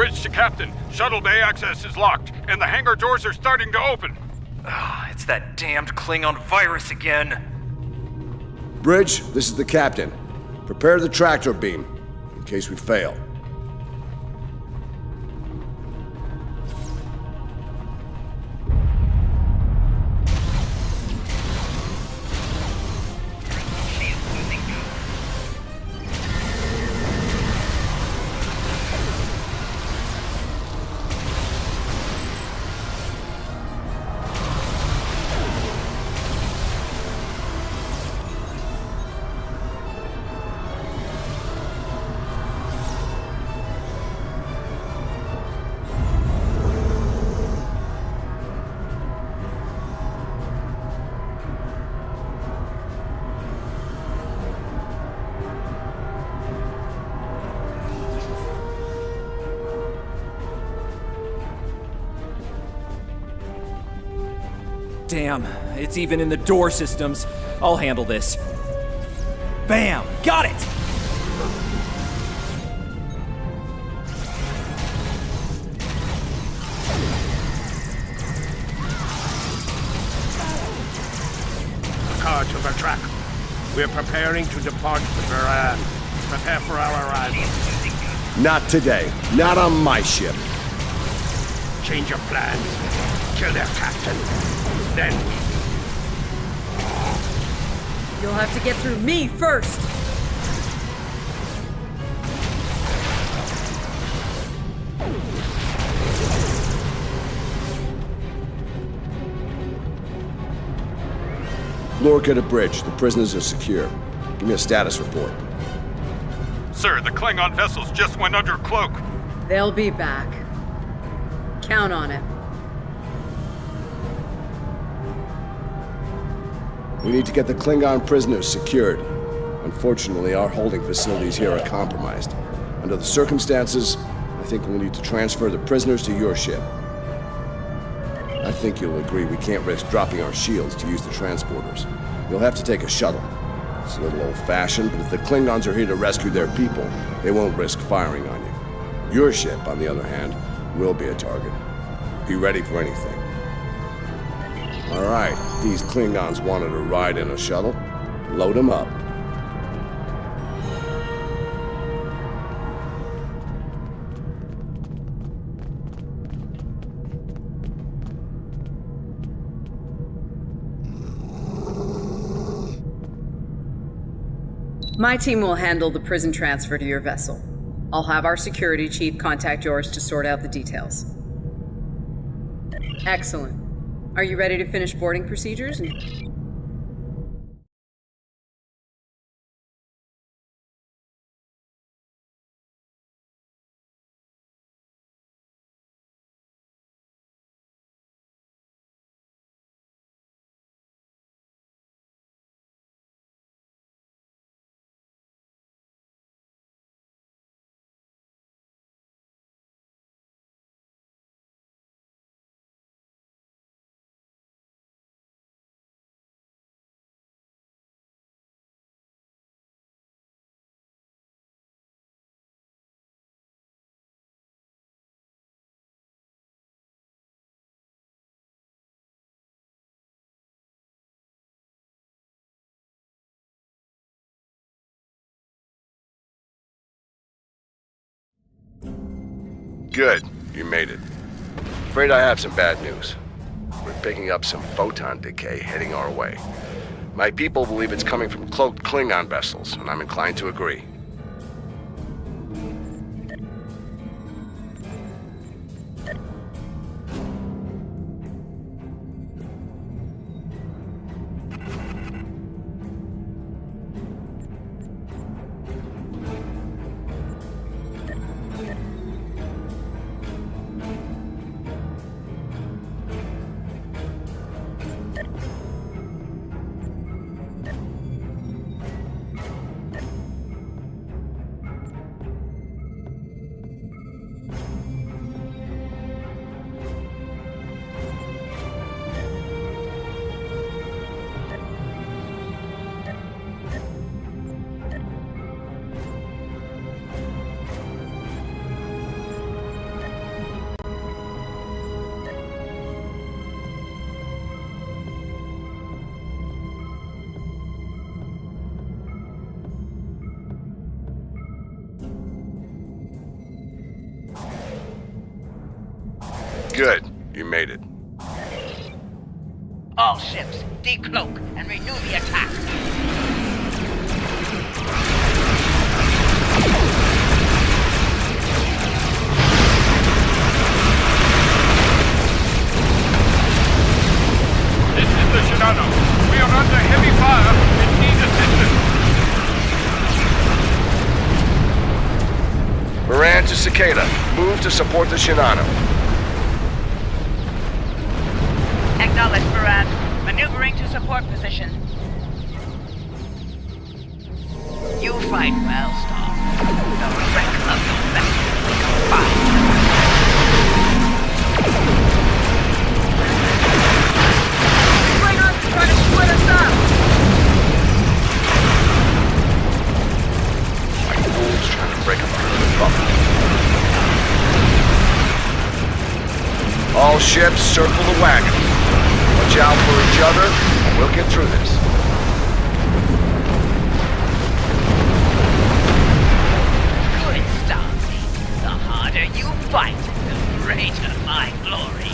Bridge to Captain. Shuttle bay access is locked, and the hangar doors are starting to open. It's that damned Klingon virus again. Bridge, this is the Captain. Prepare the tractor beam, in case we fail. Damn, it's even in the door systems. I'll handle this. Bam! Got it! Car to the track. We're preparing to depart for Varan. Prepare for our arrival. Not today. Not on my ship. Change your plans. Kill their captain. Then You'll have to get through me first! Lorca to Bridge. The prisoners are secure. Give me a status report. Sir, the Klingon vessels just went under cloak. They'll be back. Count on it. We need to get the Klingon prisoners secured. Unfortunately, our holding facilities here are compromised. Under the circumstances, I think we'll need to transfer the prisoners to your ship. I think you'll agree we can't risk dropping our shields to use the transporters. You'll have to take a shuttle. It's a little old-fashioned, but if the Klingons are here to rescue their people, they won't risk firing on you. Your ship, on the other hand, will be a target. Be ready for anything. All right, these Klingons wanted to ride in a shuttle. Load them up. My team will handle the prison transfer to your vessel. I'll have our security chief contact yours to sort out the details. Excellent. Are you ready to finish boarding procedures? Good. You made it. Afraid I have some bad news. We're picking up some photon decay heading our way. My people believe it's coming from cloaked Klingon vessels, and I'm inclined to agree. Good. You made it. All ships, decloak and renew the attack. This is the Shinano. We are under heavy fire and need assistance. Moran to Cicada. Move to support the Shinano. Acknowledge, Moran. Maneuvering to support position. You fight well, Storm. The wreck of your vessel will become fine. Klingons are trying to split us up! Like wolves trying to break up a herd of buffalo. All ships, circle the wagon. Watch out for each other, and we'll get through this. Good, Starfleet. The harder you fight, the greater my glory.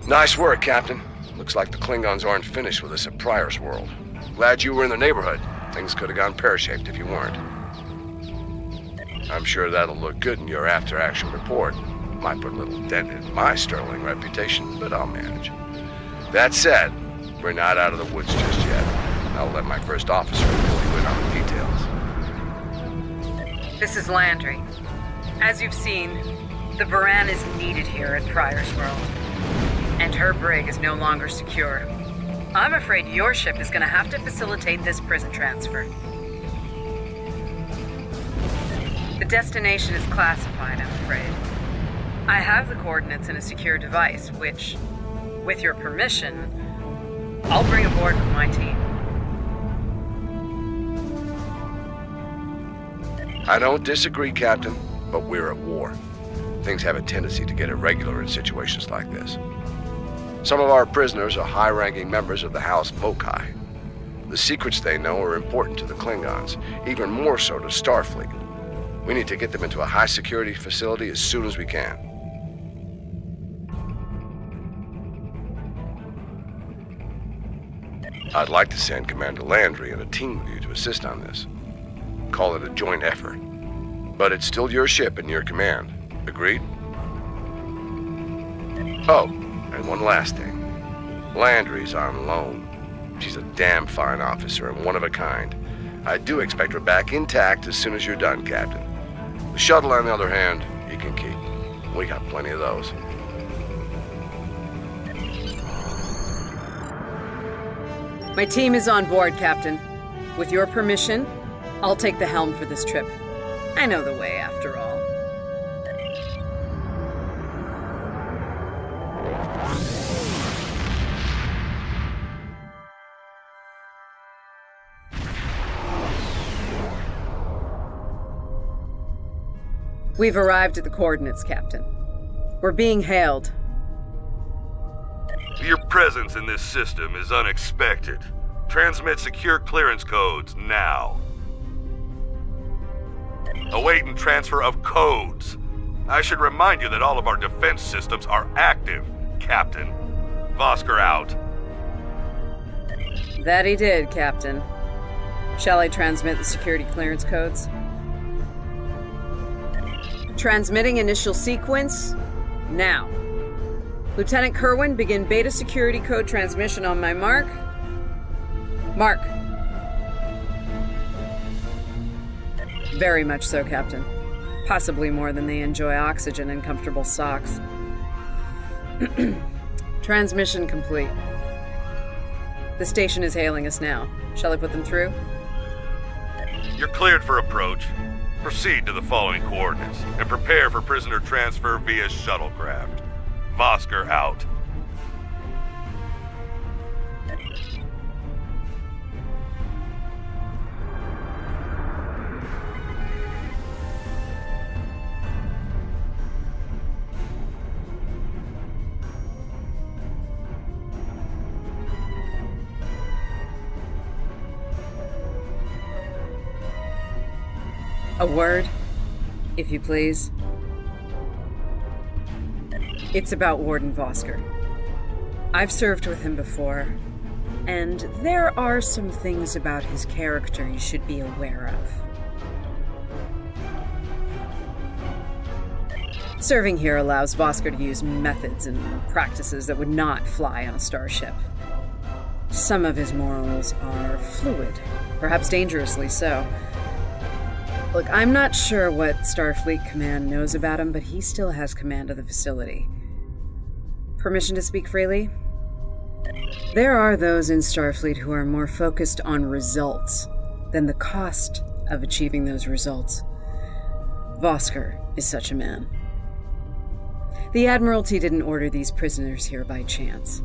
Nice work, Captain. Looks like the Klingons aren't finished with us at Pryor's World. Glad you were in the neighborhood. Things could have gone pear-shaped if you weren't. I'm sure that'll look good in your after-action report. Might put a little dent in my sterling reputation, but I'll manage. That said, we're not out of the woods just yet. I'll let my first officer fill you in on the details. This is Landry. As you've seen, the Varan is needed here at Pryor's World. And her brig is no longer secure. I'm afraid your ship is gonna have to facilitate this prison transfer. The destination is classified, I'm afraid. I have the coordinates in a secure device, which, with your permission, I'll bring aboard with my team. I don't disagree, Captain, but we're at war. Things have a tendency to get irregular in situations like this. Some of our prisoners are high-ranking members of the House Mokai. The secrets they know are important to the Klingons, even more so to Starfleet. We need to get them into a high-security facility as soon as we can. I'd like to send Commander Landry and a team with you to assist on this. Call it a joint effort. But it's still your ship and your command. Agreed? Oh, and one last thing. Landry's on loan. She's a damn fine officer and one of a kind. I do expect her back intact as soon as you're done, Captain. The shuttle, on the other hand, you can keep. We got plenty of those. My team is on board, Captain. With your permission, I'll take the helm for this trip. I know the way, after all. We've arrived at the coordinates, Captain. We're being hailed. Your presence in this system is unexpected. Transmit secure clearance codes now. Awaiting transfer of codes. I should remind you that all of our defense systems are active, Captain. Vosker out. That he did, Captain. Shall I transmit the security clearance codes? Transmitting initial sequence, now. Lieutenant Kerwin, begin beta security code transmission on my mark. Mark. Very much so, Captain. Possibly more than they enjoy oxygen and comfortable socks. Transmission complete. The station is hailing us now. Shall I put them through? You're cleared for approach. Proceed to the following coordinates and prepare for prisoner transfer via shuttlecraft. Vosker out. A word, if you please. It's about Warden Vosker. I've served with him before, and there are some things about his character you should be aware of. Serving here allows Vosker to use methods and practices that would not fly on a starship. Some of his morals are fluid, perhaps dangerously so. Look, I'm not sure what Starfleet Command knows about him, but he still has command of the facility. Permission to speak freely? There are those in Starfleet who are more focused on results than the cost of achieving those results. Vosker is such a man. The Admiralty didn't order these prisoners here by chance.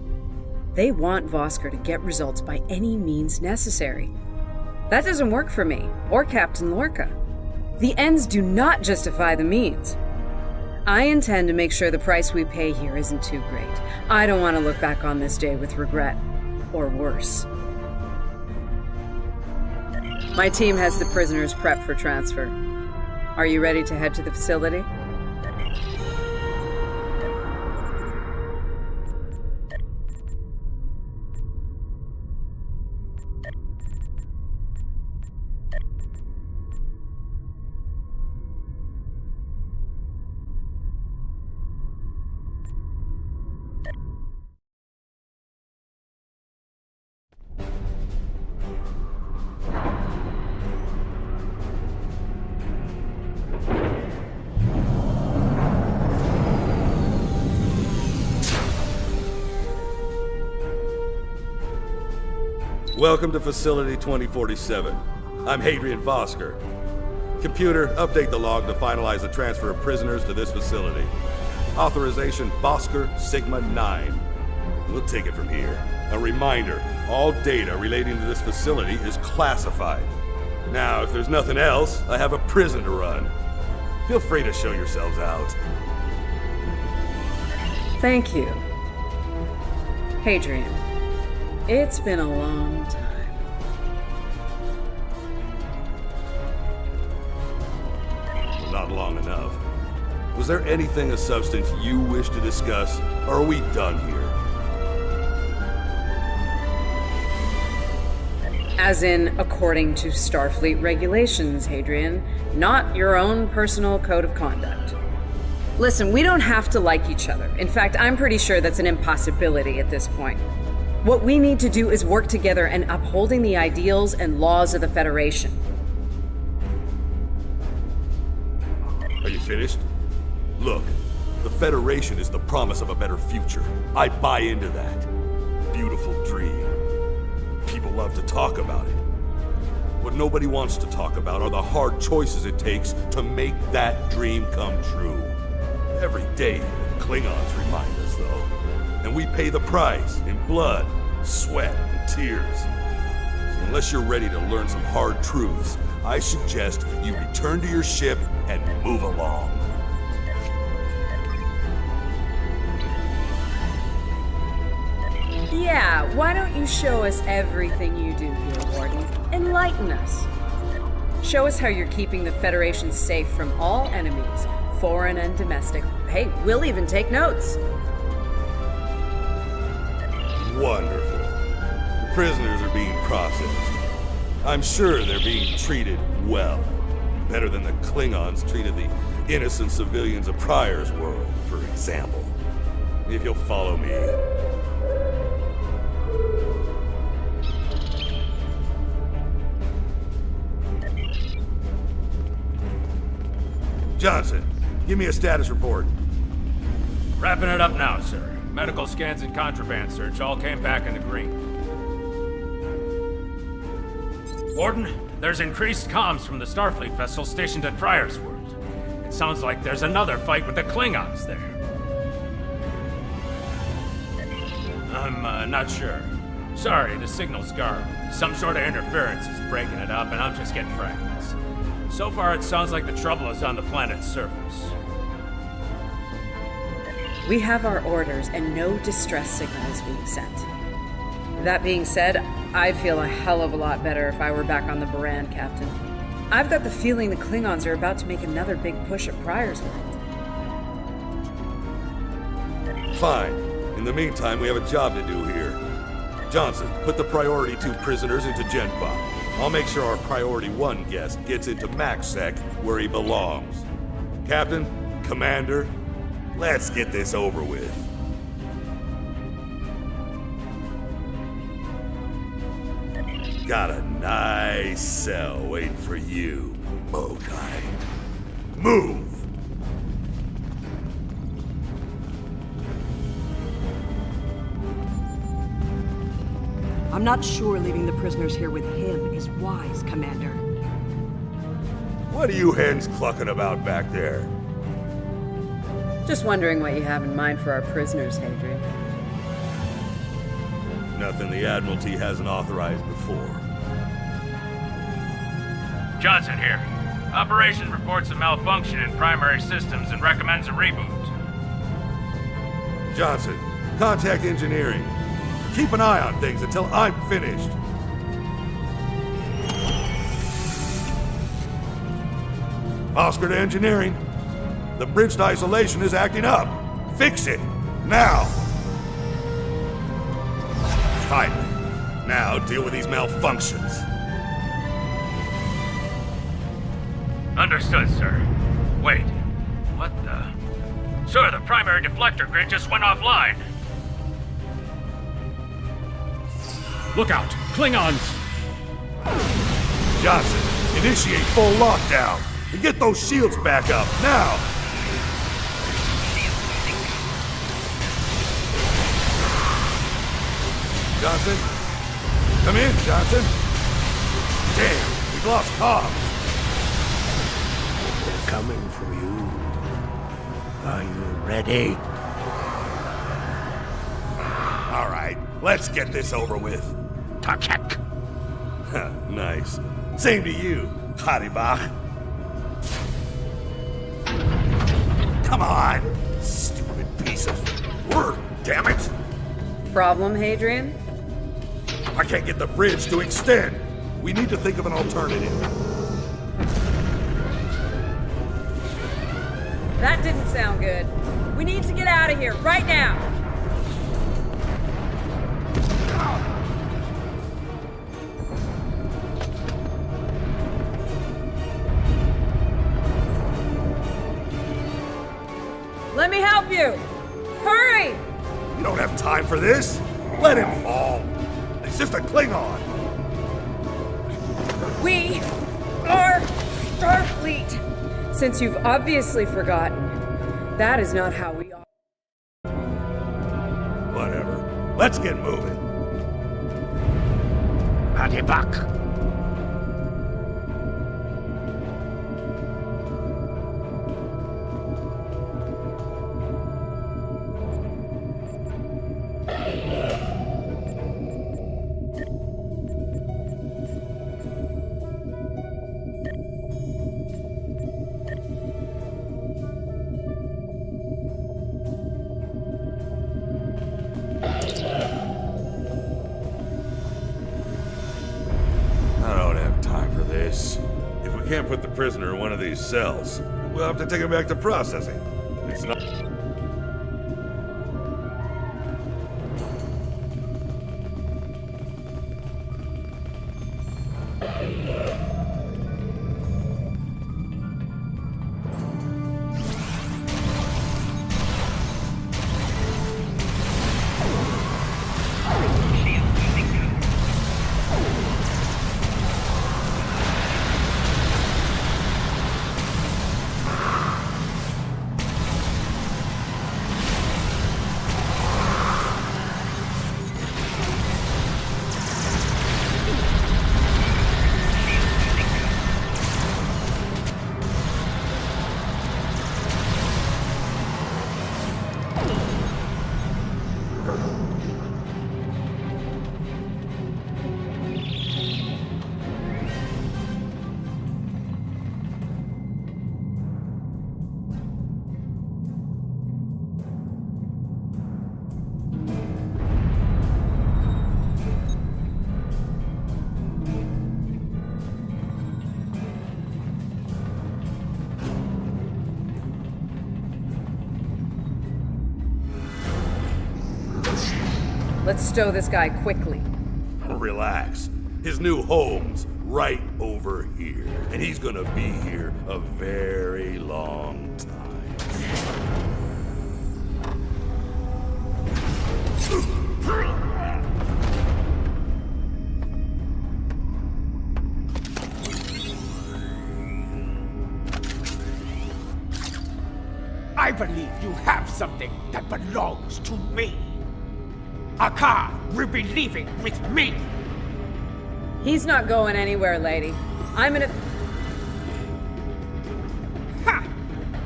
They want Vosker to get results by any means necessary. That doesn't work for me, or Captain Lorca. The ends do not justify the means. I intend to make sure the price we pay here isn't too great. I don't want to look back on this day with regret, or worse. My team has the prisoners prepped for transfer. Are you ready to head to the facility? Welcome to Facility 2047. I'm Hadrian Vosker. Computer, update the log to finalize the transfer of prisoners to this facility. Authorization Vosker Sigma 9. We'll take it from here. A reminder, all data relating to this facility is classified. Now, if there's nothing else, I have a prison to run. Feel free to show yourselves out. Thank you. Hadrian. It's been a long time. Not long enough. Was there anything of substance you wish to discuss, or are we done here? As in, according to Starfleet regulations, Hadrian, not your own personal code of conduct. Listen, we don't have to like each other. In fact, I'm pretty sure that's an impossibility at this point. What we need to do is work together in upholding the ideals and laws of the Federation. Are you finished? Look, the Federation is the promise of a better future. I buy into that. Beautiful dream. People love to talk about it. What nobody wants to talk about are the hard choices it takes to make that dream come true. Every day, the Klingons remind us, though. And we pay the price in blood, sweat, and tears. So unless you're ready to learn some hard truths, I suggest you return to your ship and move along. Yeah, why don't you show us everything you do here, Warden? Enlighten us. Show us how you're keeping the Federation safe from all enemies, foreign and domestic. Hey, we'll even take notes. Wonderful. The prisoners are being processed. I'm sure they're being treated well. Better than the Klingons treated the innocent civilians of Pryor's world, for example. If you'll follow me. Johnson, give me a status report. Wrapping it up now, sir. Medical scans and contraband search all came back in the green. Warden, there's increased comms from the Starfleet vessel stationed at Pryor's World. It sounds like there's another fight with the Klingons there. I'm not sure. Sorry, the signal's garbled. Some sort of interference is breaking it up, and I'm just getting fragments. So far, it sounds like the trouble is on the planet's surface. We have our orders, and no distress signal is being sent. That being said, I'd feel a hell of a lot better if I were back on the Baran, Captain. I've got the feeling the Klingons are about to make another big push at Pryor's World. Fine. In the meantime, we have a job to do here. Johnson, put the priority 2 prisoners into GenPop. I'll make sure our priority 1 guest gets into MaxSec where he belongs. Captain, Commander, let's get this over with. Got a nice cell waiting for you, Mogai. Move! I'm not sure leaving the prisoners here with him is wise, Commander. What are you hens clucking about back there? Just wondering what you have in mind for our prisoners, Hadrian. Nothing the Admiralty hasn't authorized before. Johnson here. Operations reports a malfunction in primary systems and recommends a reboot. Johnson, contact engineering. Keep an eye on things until I'm finished. Oscar to engineering. The bridge to isolation is acting up. Fix it, now! Finally. Now deal with these malfunctions. Understood, sir. Wait. What the... Sir, the primary deflector grid just went offline. Look out! Klingons! Johnson, initiate full lockdown. And get those shields back up, now! Johnson? Come in, Johnson. Damn, we've lost comms. They're coming for you. Are you ready? All right, let's get this over with. Tarchak! Nice. Same to you, Haribach. Come on, stupid piece of work, damn it! Problem, Hadrian? I can't get the bridge to extend. We need to think of an alternative. That didn't sound good. We need to get out of here, right now! Let me help you! Hurry! You don't have time for this. Let him fall. It's just a Klingon. We are Starfleet! Since you've obviously forgotten, that is not how we are. Whatever. Let's get moving. Hadibak! Can't put the prisoner in one of these cells. We'll have to take him back to processing. It's not... Let's stow this guy quickly. Relax. His new home's right over here. And he's gonna be here a very long time. I believe you have something that belongs to me. Akar will be leaving with me. He's not going anywhere, lady. I'm gonna... Ha!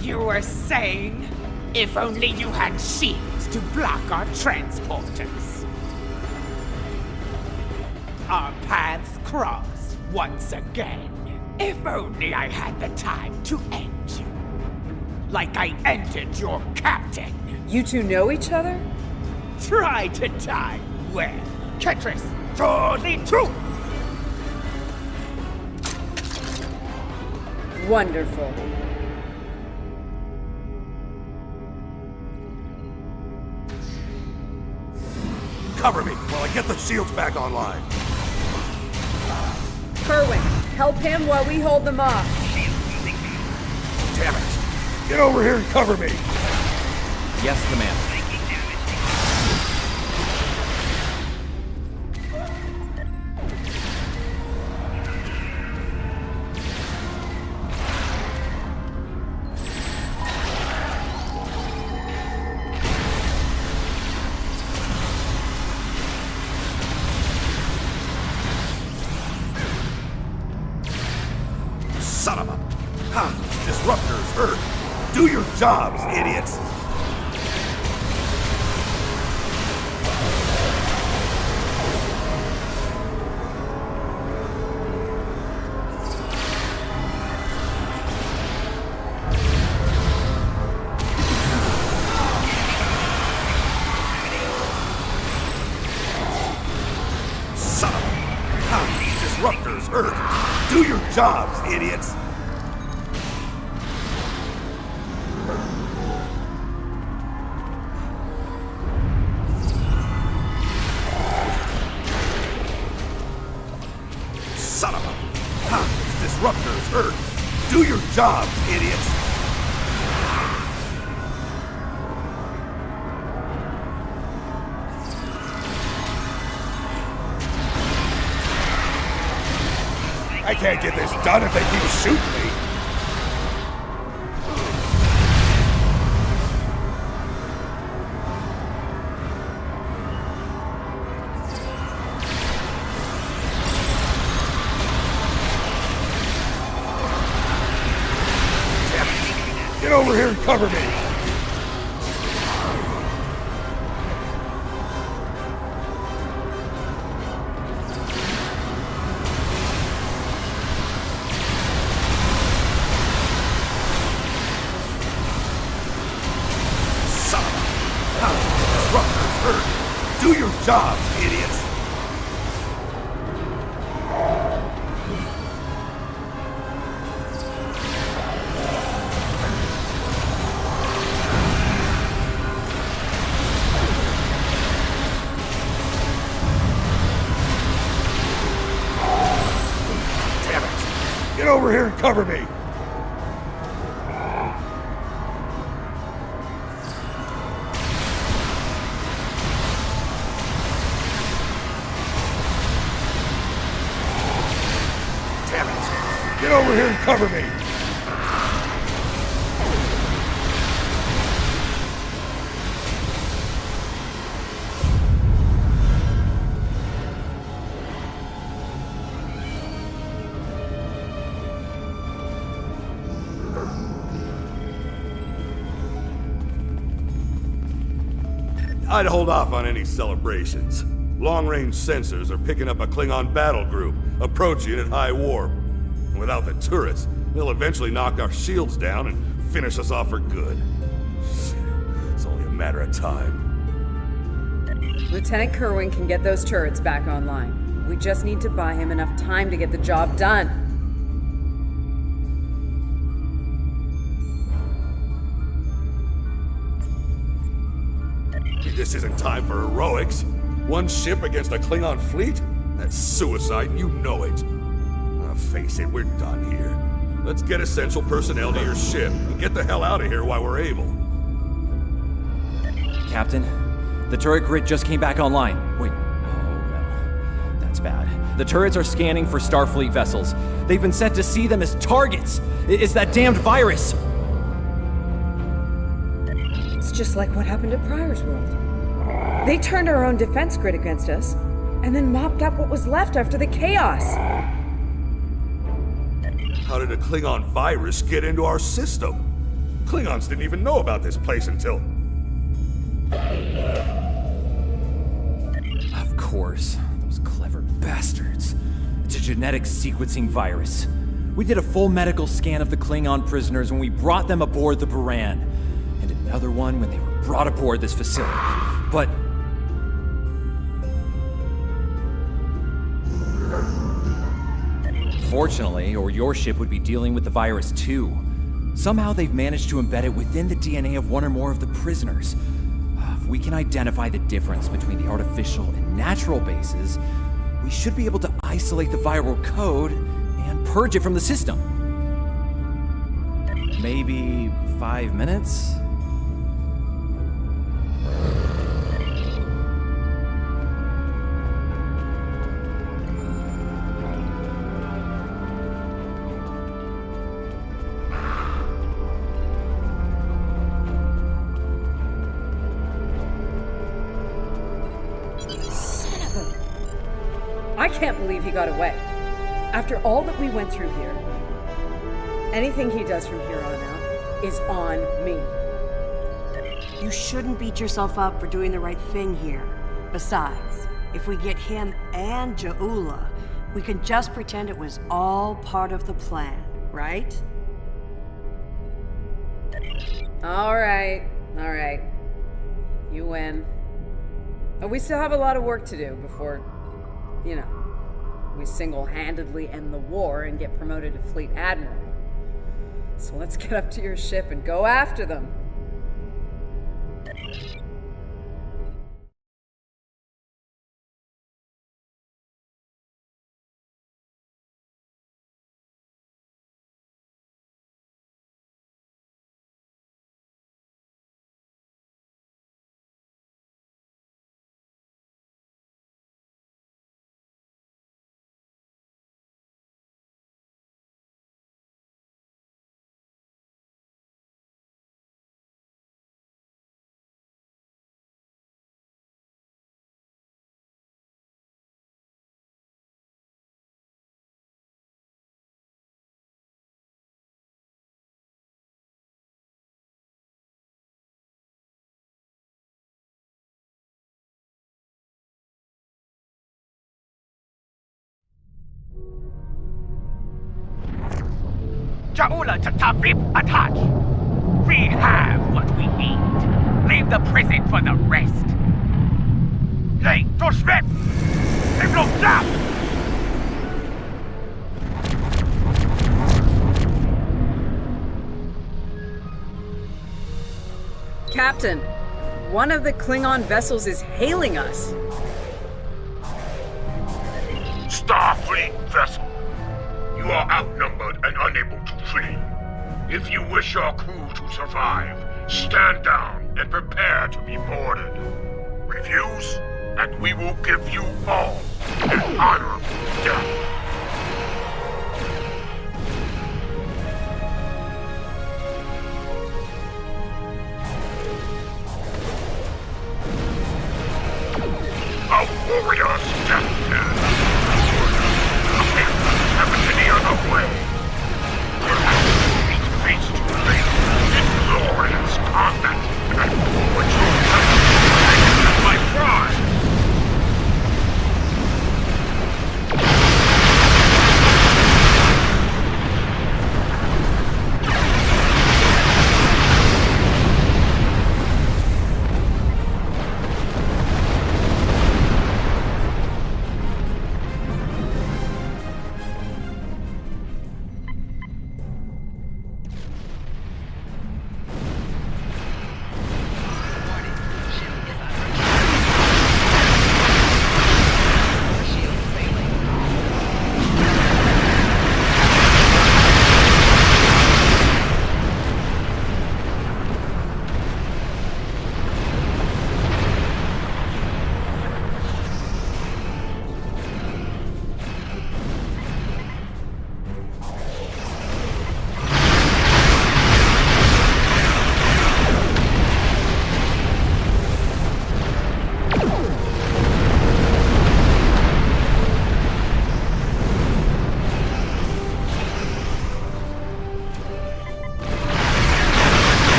You were saying, if only you had shields to block our transporters. Our paths cross once again. If only I had the time to end you. Like I ended your captain. You two know each other? Try to die well. Ketris, surely true! Wonderful. Cover me while I get the shields back online. Kerwin, help him while we hold them off. Damn it! Get over here and cover me! Yes, Commander. Son of a... Ha! Disruptors hurt! Do your jobs, idiots! Son of a... Ha! Disruptors hurt! Do your jobs, idiots! Son of a... Ha! Disruptors hurt! Do your jobs, idiots! I can't get this done if they keep shooting me! Get over here and cover me! Son of a... Disruptors hurt! Do your jobs, idiots! Get over here and cover me! Damn it! Get over here and cover me! I'd hold off on any celebrations. Long-range sensors are picking up a Klingon battle group, approaching at high warp. And without the turrets, they'll eventually knock our shields down and finish us off for good. It's only a matter of time. Lieutenant Kerwin can get those turrets back online. We just need to buy him enough time to get the job done. This isn't time for heroics. One ship against a Klingon fleet? That's suicide, you know it. Face it, we're done here. Let's get essential personnel to your ship and get the hell out of here while we're able. Captain, the turret grid just came back online. Wait, oh no. That's bad. The turrets are scanning for Starfleet vessels. They've been set to see them as targets. It's that damned virus. It's just like what happened at Pryor's World. They turned our own defense grid against us, and then mopped up what was left after the chaos. How did a Klingon virus get into our system? Klingons didn't even know about this place until... Of course. Those clever bastards. It's a genetic sequencing virus. We did a full medical scan of the Klingon prisoners when we brought them aboard the Buran, and another one when they were brought aboard this facility. But... Fortunately, or your ship would be dealing with the virus too. Somehow they've managed to embed it within the DNA of one or more of the prisoners. If we can identify the difference between the artificial and natural bases, we should be able to isolate the viral code and purge it from the system. Maybe 5 minutes? I can't believe he got away. After all that we went through here, anything he does from here on out is on me. You shouldn't beat yourself up for doing the right thing here. Besides, if we get him and Ja'ula, we can just pretend it was all part of the plan, right? All right. You win. But we still have a lot of work to do before, we single-handedly end the war and get promoted to Fleet Admiral. So let's get up to your ship and go after them. Ja'ula to Ta'Vip attach! We have what we need. Leave the prison for the rest. Hey, Toshvip! They've looked up! Captain, one of the Klingon vessels is hailing us. Starfleet vessel. You are outnumbered and unable to flee. If you wish your crew to survive, stand down and prepare to be boarded. Refuse, and we will give you all an honorable death. A warrior's death knell. Have any other way. Perhaps meet face to face in glorious combat and forward your life. My pride.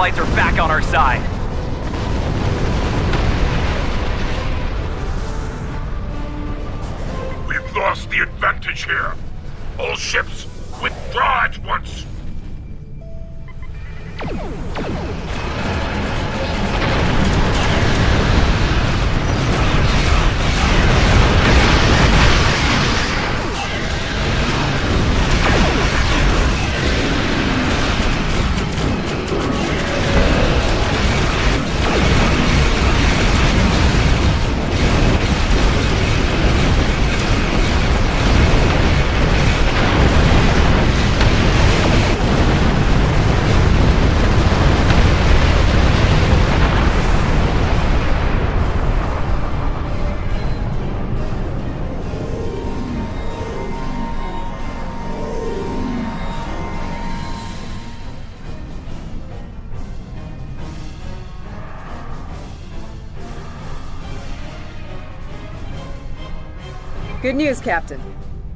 Acolytes are back on our side. We've lost the advantage here. All ships, withdraw at once. Good news, Captain.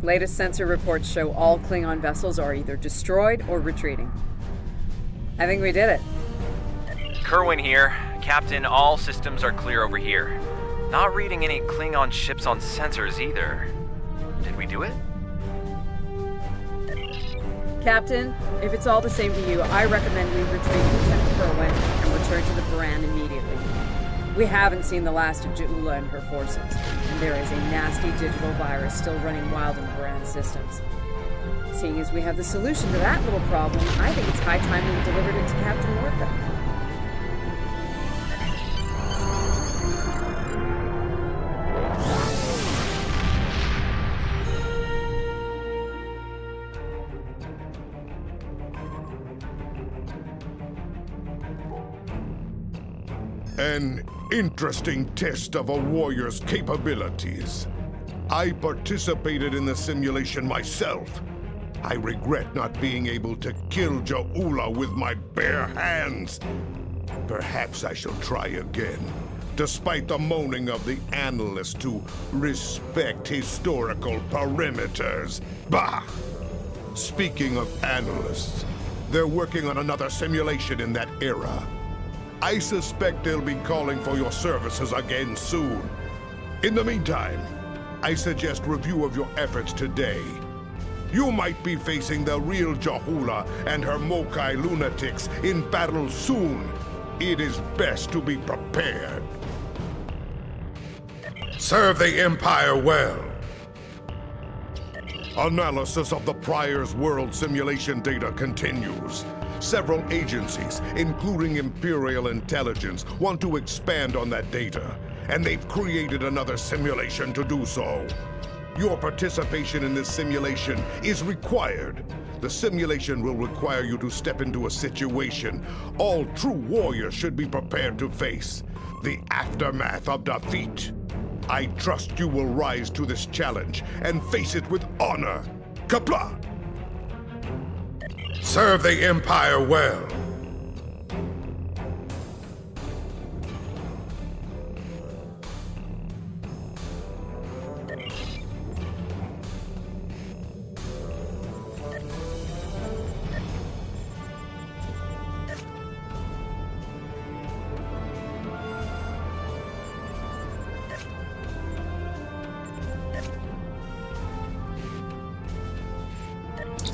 Latest sensor reports show all Klingon vessels are either destroyed or retreating. I think we did it. Kerwin here. Captain, all systems are clear over here. Not reading any Klingon ships on sensors either. Did we do it? Captain, if it's all the same to you, I recommend we retreat Lieutenant Kerwin and return to the Baran immediately. We haven't seen the last of Ja'ula and her forces, and there is a nasty digital virus still running wild in the Baran systems. Seeing as we have the solution to that little problem, I think it's high time we delivered it to Captain Lorca. An interesting test of a warrior's capabilities. I participated in the simulation myself. I regret not being able to kill Ja'ula with my bare hands. Perhaps I shall try again, despite the moaning of the analysts to respect historical perimeters. Bah! Speaking of analysts, they're working on another simulation in that era. I suspect they'll be calling for your services again soon. In the meantime, I suggest review of your efforts today. You might be facing the real Ja'ula and her Mokai lunatics in battle soon. It is best to be prepared. Serve the Empire well. Analysis of the Prior's world simulation data continues. Several agencies, including Imperial Intelligence, want to expand on that data, and they've created another simulation to do so. Your participation in this simulation is required. The simulation will require you to step into a situation all true warriors should be prepared to face: the aftermath of defeat. I trust you will rise to this challenge and face it with honor. Kapla! Serve the Empire well.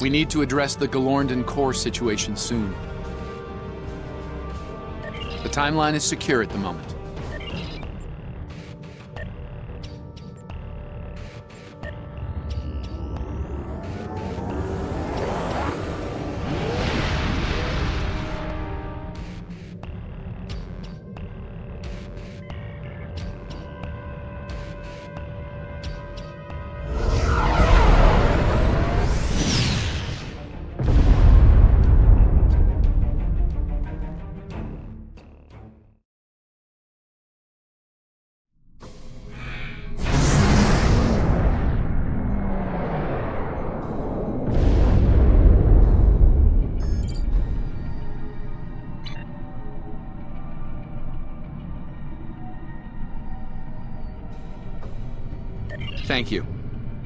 We need to address the Galorndon core situation soon. The timeline is secure at the moment. Thank you.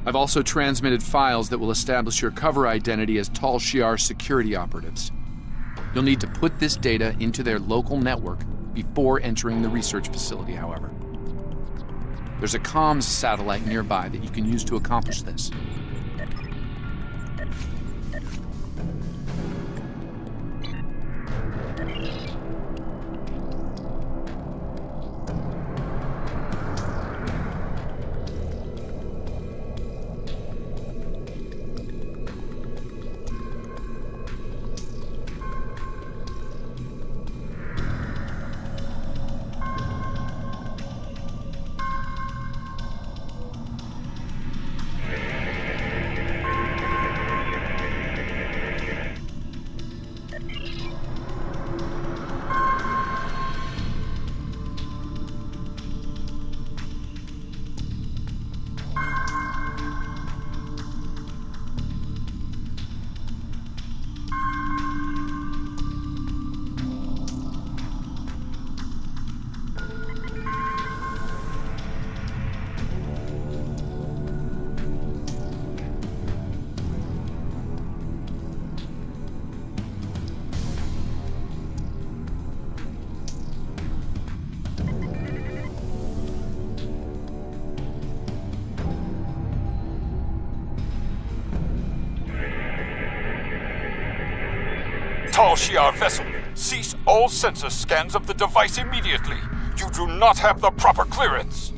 I've also transmitted files that will establish your cover identity as Tal Shiar security operatives. You'll need to put this data into their local network before entering the research facility, however. There's a comms satellite nearby that you can use to accomplish this. Tal Shiar vessel, cease all sensor scans of the device immediately. You do not have the proper clearance.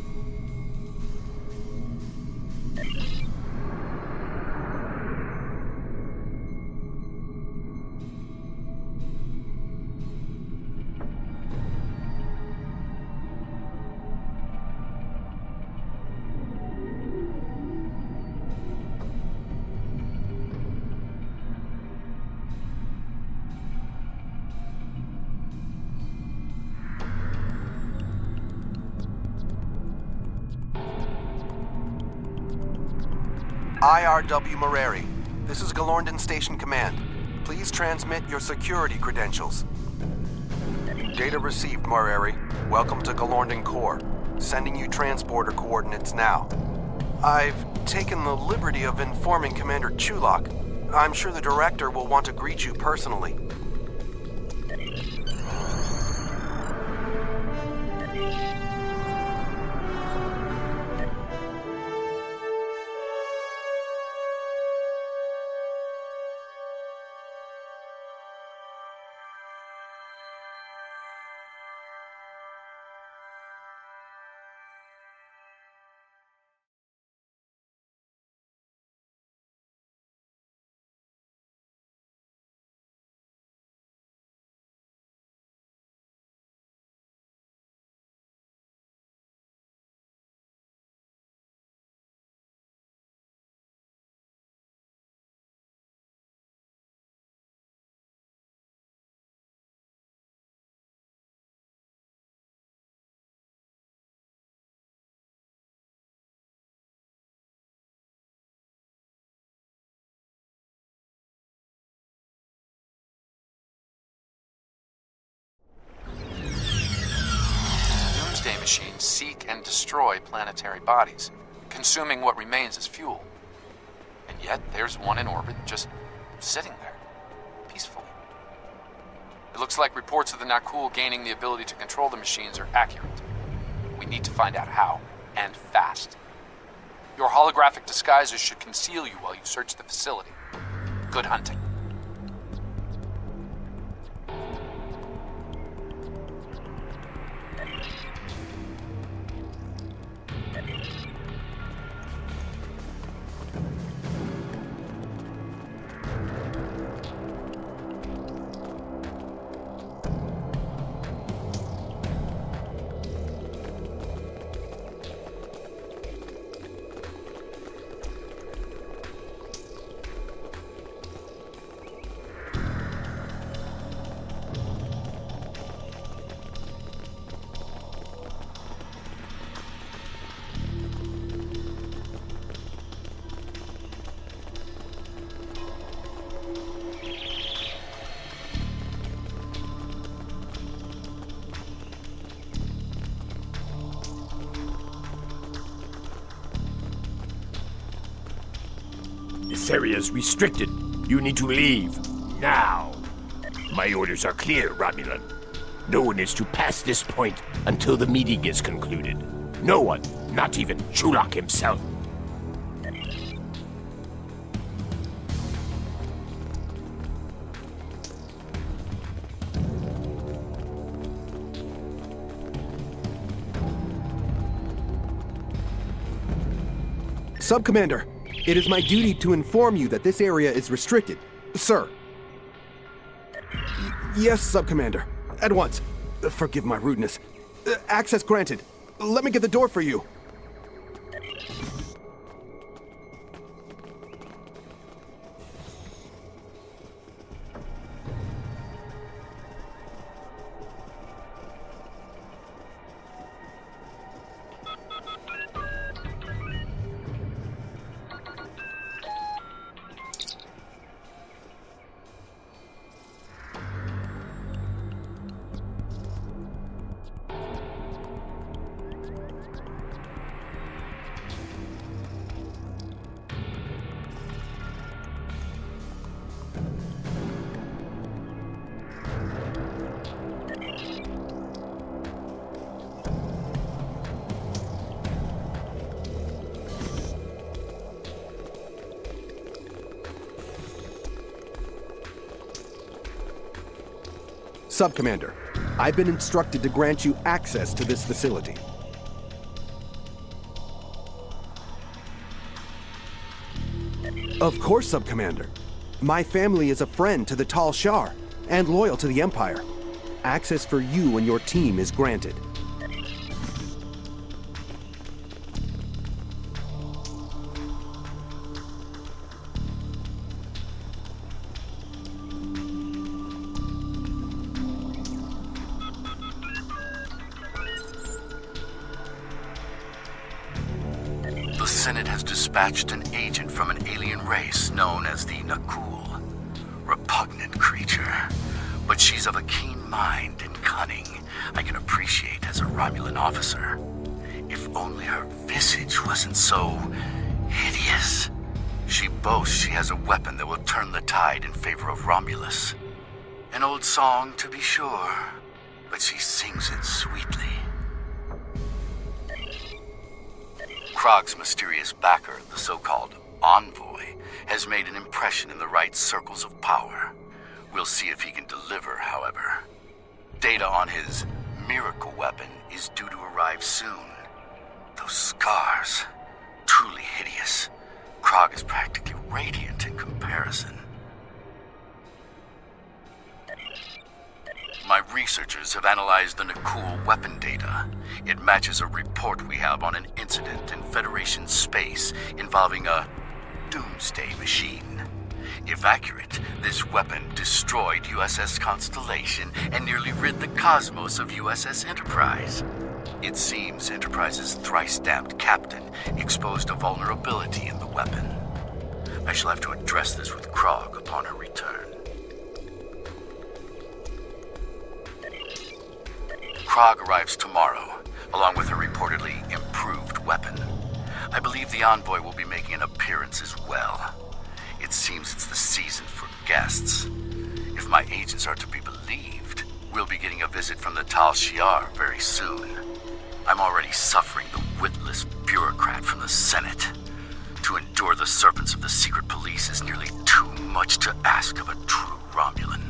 IRW Moreri, this is Galorndon Station Command. Please transmit your security credentials. Data received, Moreri. Welcome to Galorndon Core. Sending you transporter coordinates now. I've taken the liberty of informing Commander Chulak. I'm sure the Director will want to greet you personally. Doomsday machines seek and destroy planetary bodies, consuming what remains as fuel. And yet, there's one in orbit just sitting there, peacefully. It looks like reports of the Nakul gaining the ability to control the machines are accurate. We need to find out how, and fast. Your holographic disguises should conceal you while you search the facility. Good hunting. This area is restricted. You need to leave. Now. My orders are clear, Romulan. No one is to pass this point until the meeting is concluded. No one, not even Chulak himself. Sub-Commander, it is my duty to inform you that this area is restricted. Sir. Yes, Sub-Commander. At once. Forgive my rudeness. Access granted. Let me get the door for you. Sub-Commander, I've been instructed to grant you access to this facility. Of course, Sub-Commander. My family is a friend to the Tal Shar and loyal to the Empire. Access for you and your team is granted. The Senate has dispatched an agent from an alien race known as the Nakul. Repugnant creature. But she's of a keen mind and cunning I can appreciate as a Romulan officer. If only her visage wasn't so hideous. She boasts she has a weapon that will turn the tide in favor of Romulus. An old song, to be sure, but she sings it sweetly. Krog's mysterious backer, the so-called Envoy, has made an impression in the right circles of power. We'll see if he can deliver, however. Data on his miracle weapon is due to arrive soon. Those scars, truly hideous. Krog is practically radiant in comparison. My researchers have analyzed the Nakul weapon data. It matches a report we have on an incident in Federation space involving a doomsday machine. If accurate, this weapon destroyed USS Constellation and nearly rid the cosmos of USS Enterprise. It seems Enterprise's thrice-stamped captain exposed a vulnerability in the weapon. I shall have to address this with Krog upon her return. Krog arrives tomorrow, along with her reportedly improved weapon. I believe the Envoy will be making an appearance as well. It seems it's the season for guests. If my agents are to be believed, we'll be getting a visit from the Tal Shiar very soon. I'm already suffering the witless bureaucrat from the Senate. To endure the serpents of the secret police is nearly too much to ask of a true Romulan.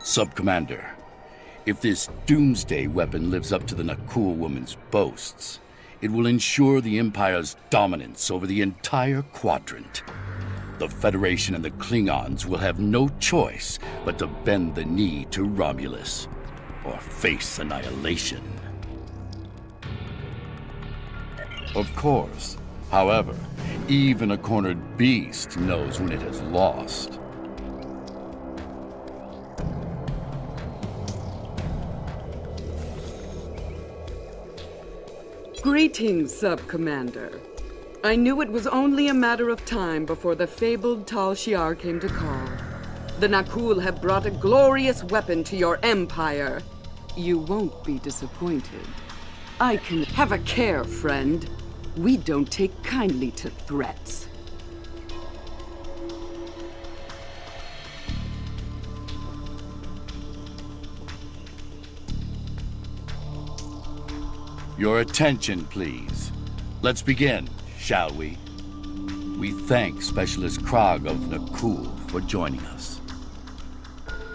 Sub-Commander, If this doomsday weapon lives up to the Nakul woman's boasts, it will ensure the Empire's dominance over the entire quadrant. The Federation and the Klingons will have no choice but to bend the knee to Romulus, or face annihilation. Of course, however, even a cornered beast knows when it has lost. Greetings, Sub-Commander. I knew it was only a matter of time before the fabled Tal Shiar came to call. The Nakul have brought a glorious weapon to your empire. You won't be disappointed. I can have a care, friend. We don't take kindly to threats. Your attention, please. Let's begin, shall we? We thank Specialist Krog of Nakul for joining us.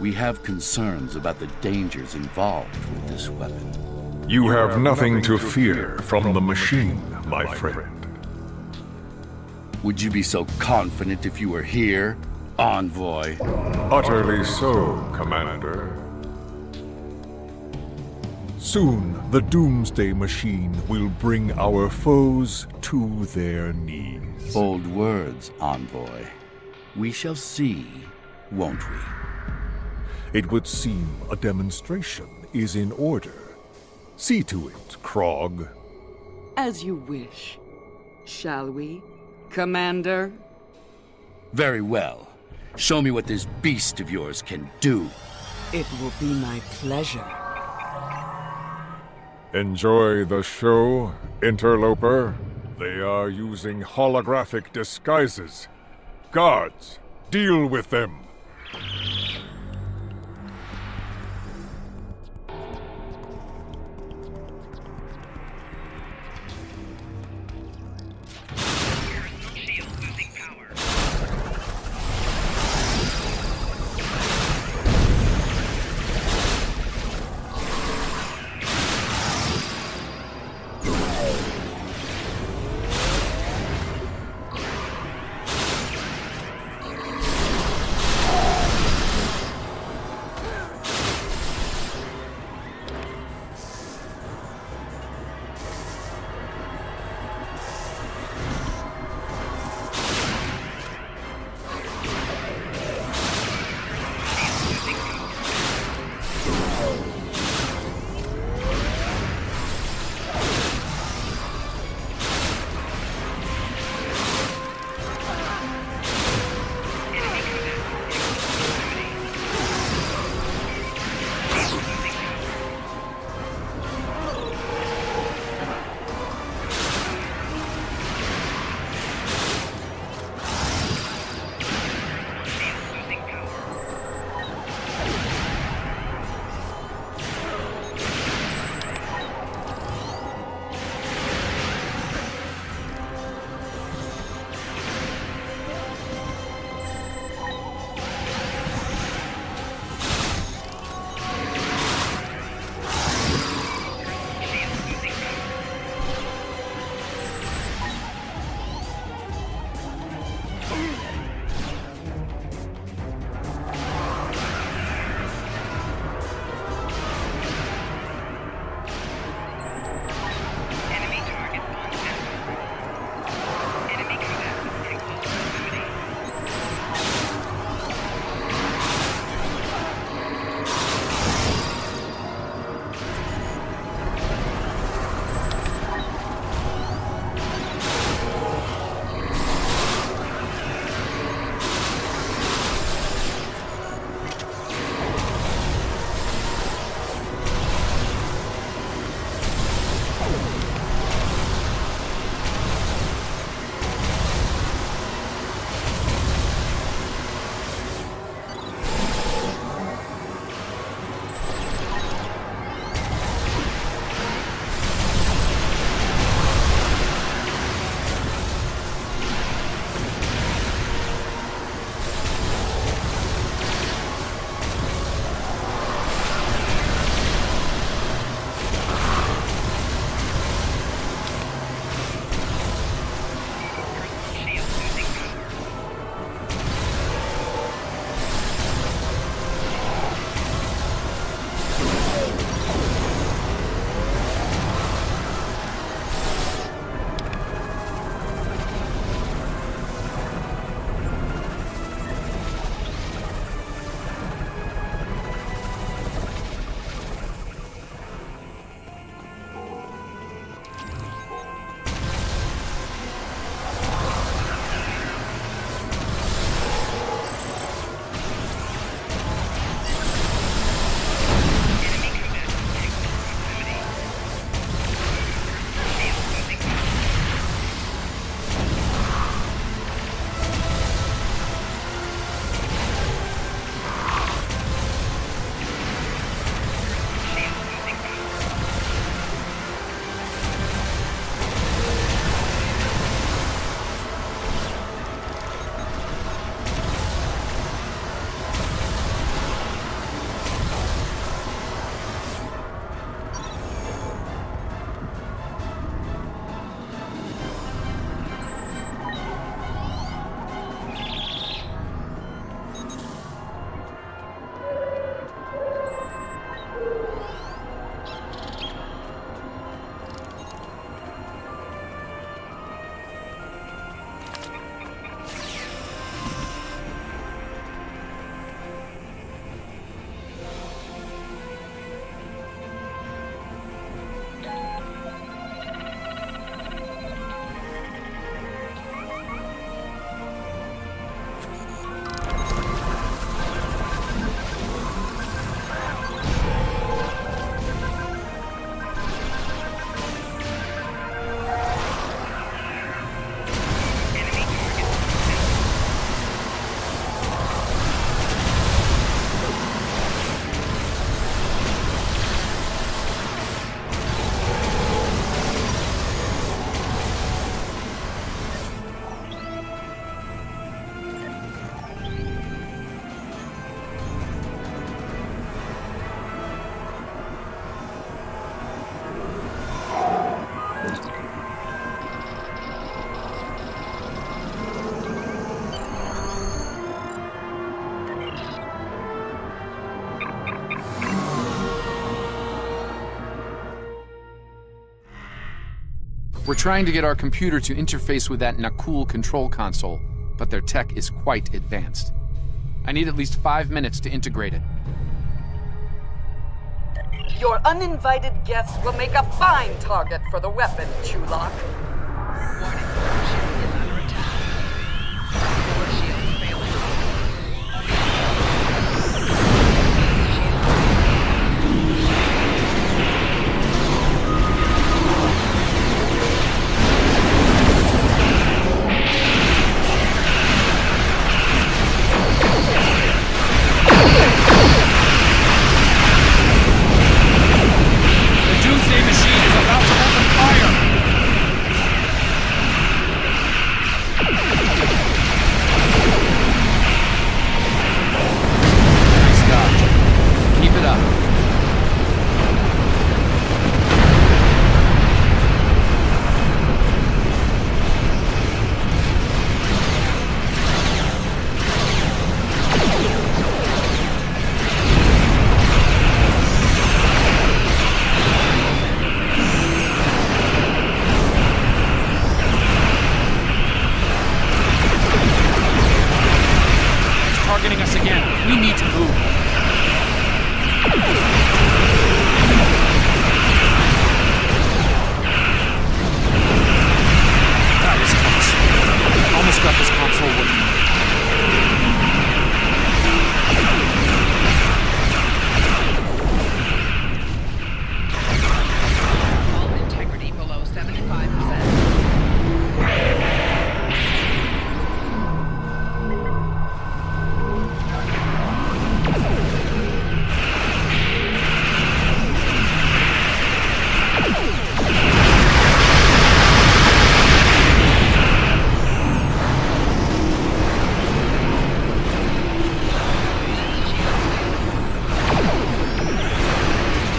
We have concerns about the dangers involved with this weapon. You have nothing to fear from the machine, my friend. Would you be so confident if you were here, Envoy? Utterly so, Commander. Soon, the Doomsday Machine will bring our foes to their knees. Bold words, Envoy. We shall see, won't we? It would seem a demonstration is in order. See to it, Krog. As you wish. Shall we, Commander? Very well. Show me what this beast of yours can do. It will be my pleasure. Enjoy the show, interloper. They are using holographic disguises. Guards, deal with them. We're trying to get our computer to interface with that Nakul control console, but their tech is quite advanced. I need at least 5 minutes to integrate it. Your uninvited guests will make a fine target for the weapon, Chulak. Doomsday machine is about to open fire! Nice dodge. Keep it up. Targeting us again. We need to move. That was close. Almost got this console working. All integrity below 75%.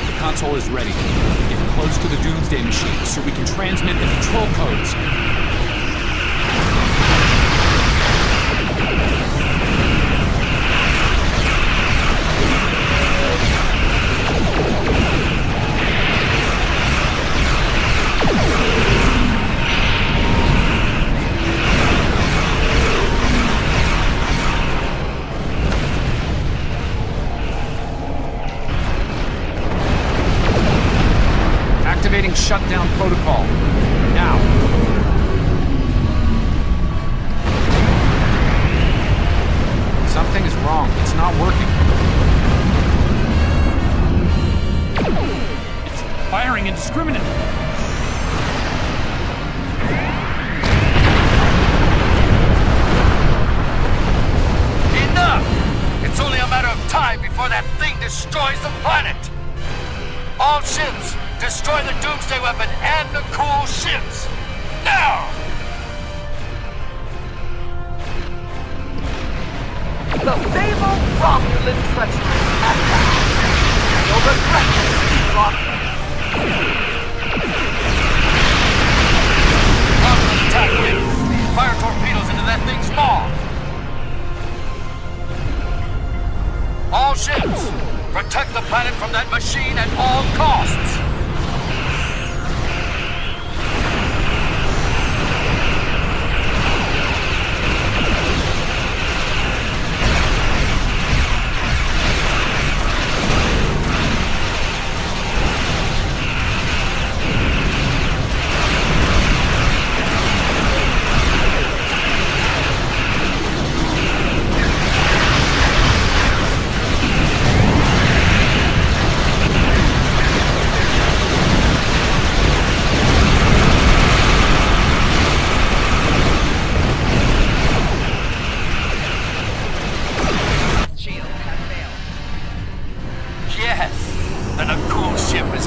The console is ready. Get close to the Doomsday machine so we can transmit the control codes. Activating shutdown protocol. Now. Something is wrong. It's not working. It's firing indiscriminately. Enough! It's only a matter of time before that thing destroys the planet! All ships, destroy the Doomsday weapon and the cool ships! Now! The fabled Romulan treachery at last. You'll regret this, Chulak. Romulan attack wing! Fire torpedoes into that thing's maw! All ships, protect the planet from that machine at all costs!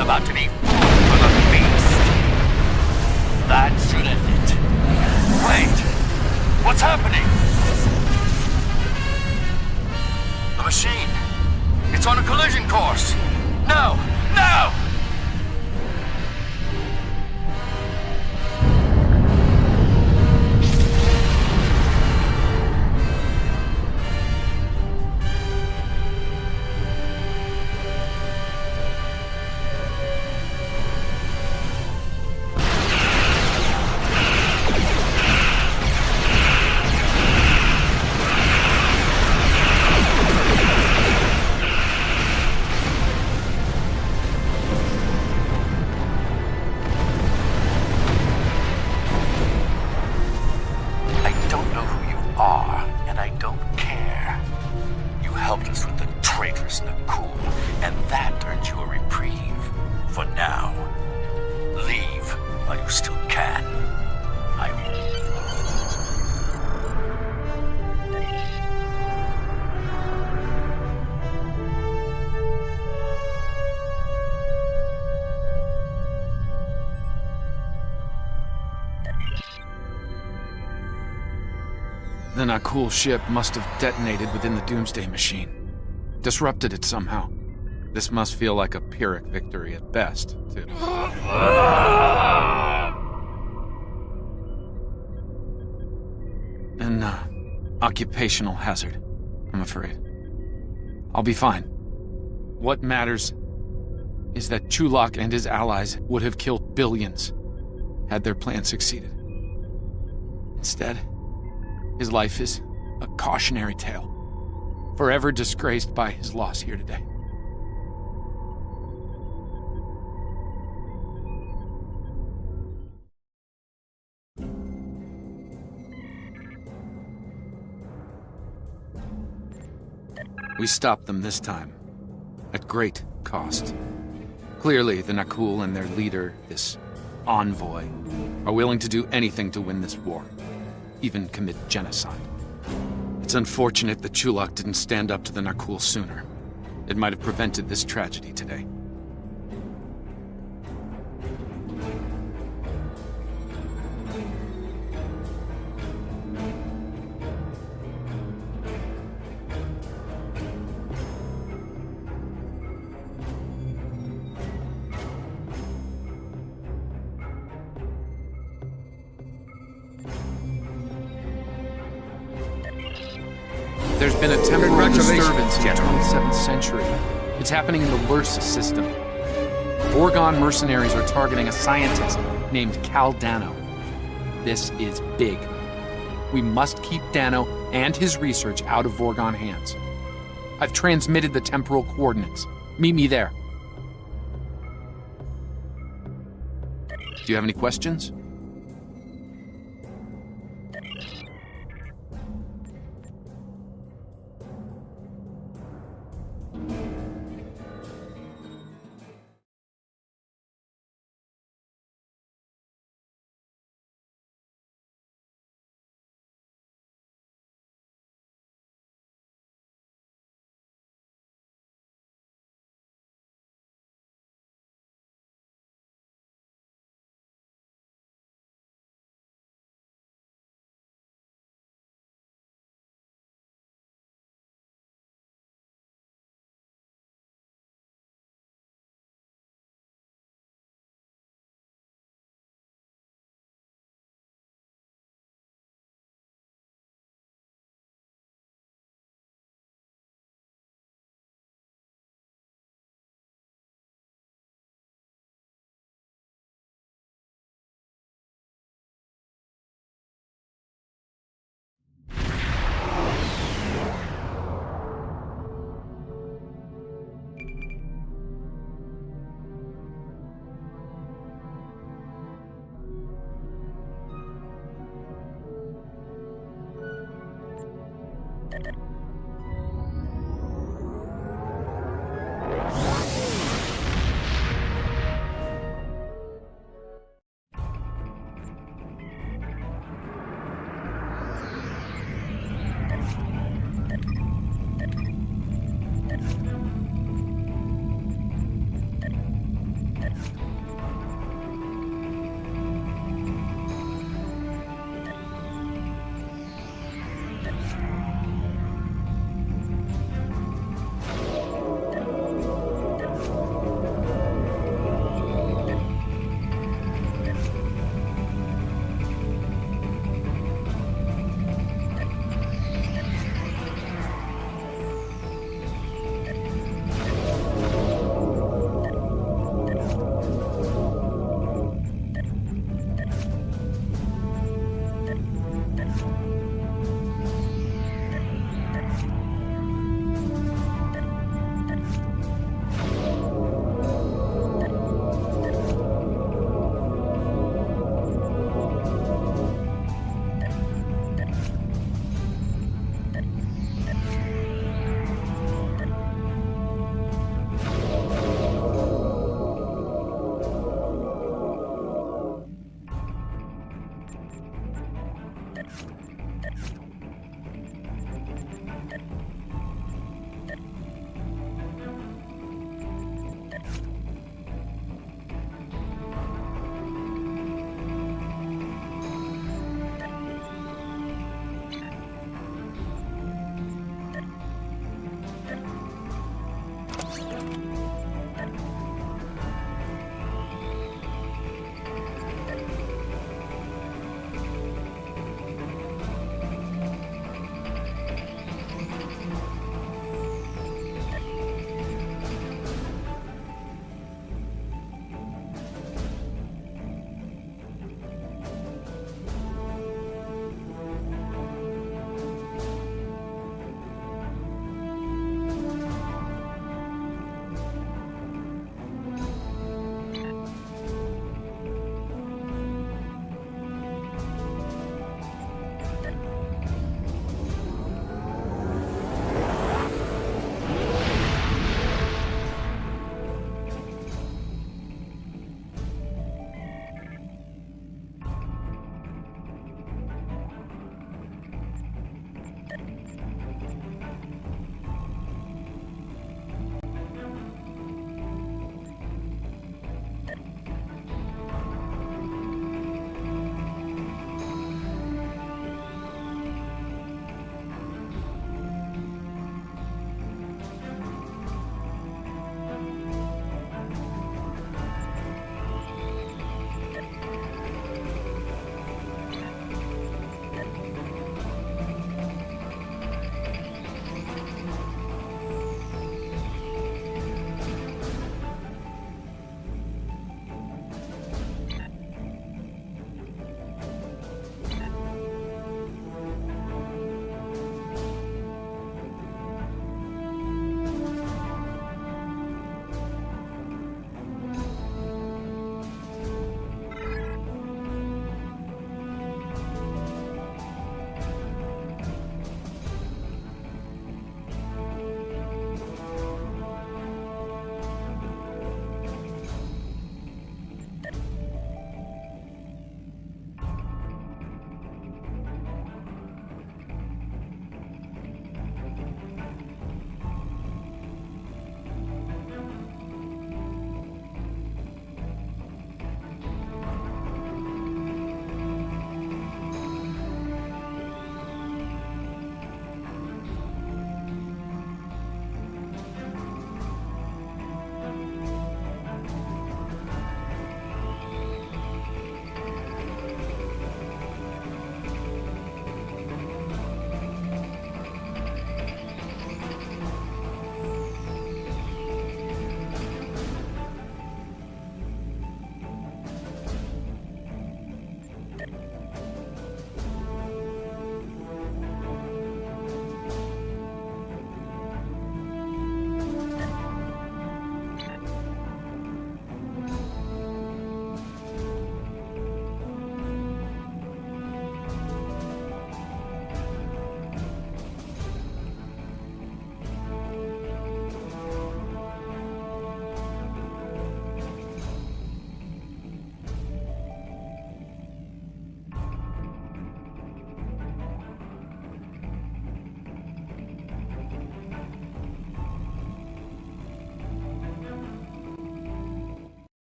About to be food for the beast. That should end it. Wait! What's happening? The machine. It's on a collision course. No! No! The Nakul ship must have detonated within the Doomsday Machine. Disrupted it somehow. This must feel like a Pyrrhic victory at best, too. An occupational hazard, I'm afraid. I'll be fine. What matters is that Chulak and his allies would have killed billions had their plan succeeded. Instead, his life is a cautionary tale, forever disgraced by his loss here today. We stopped them this time, at great cost. Clearly, the Nakul and their leader, this envoy, are willing to do anything to win this war, even commit genocide. It's unfortunate that Chulak didn't stand up to the Nakul sooner. It might have prevented this tragedy today. There's been a temporal disturbance in the 27th century. It's happening in the Lursa system. Vorgon mercenaries are targeting a scientist named Cal Dano. This is big. We must keep Dano and his research out of Vorgon hands. I've transmitted the temporal coordinates. Meet me there. Do you have any questions?